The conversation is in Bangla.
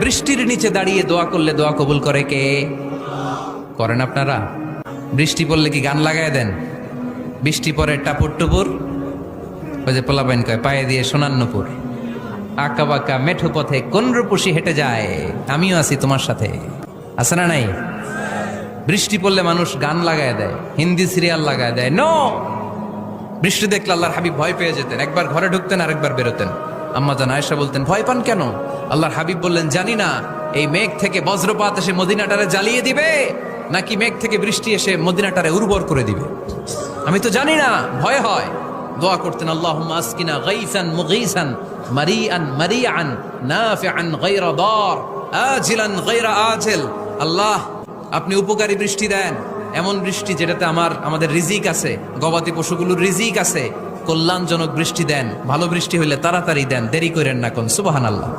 বৃষ্টির নিচে দাঁড়িয়ে দোয়া করলে দোয়া কবুল করে কে? করেন আপনারা? বৃষ্টি পড়লে কি গান লাগায় দেন? বৃষ্টি পরে টাপুর টুপুর, ওই যে পোলাপাইন কয় পায়ে দিয়ে সোনান্নপুর, আঁকা বাঁকা মেঠো পথে কোন রূপসী হেঁটে যায়, আমিও আছি তোমার সাথে, আছে না নাই? বৃষ্টি পড়লে মানুষ গান লাগায় দেয়, হিন্দি সিরিয়াল লাগায় দেয়। নো, বৃষ্টি দেখলে আল্লাহর হাবিব ভয় পেয়ে যেতেন, একবার ঘরে ঢুকতেন আরেকবার বেরোতেন। আম্মা জান আয়েশা বলতেন, ভয় পান কেন? আল্লাহর হাবিব বললেন, জানি না এই মেঘ থেকে বজ্রপাত এসে মদিনাটারে জ্বালিয়ে দিবে নাকি মেঘ থেকে বৃষ্টি এসে মদিনাটারে উর্বর করে দিবে, আমি তো জানি না, ভয় হয়। দোয়া করতেন, আল্লাহুম্মা আসকিনা গাইসান মুগীসান মারিআন মারিআন নাফিআন গায়রা দার আজিলান গায়রা আজিল। আল্লাহ, আপনি উপকারী বৃষ্টি দেন, এমন বৃষ্টি যেটাতে আমাদের রিজিক আছে, গবাদি পশুগুলোর রিজিক আছে, কল্যাণজনক বৃষ্টি দেন, ভালো বৃষ্টি হইলে তাড়াতাড়ি দেন, দেরি করেন না কোন। সুবহানাল্লাহ।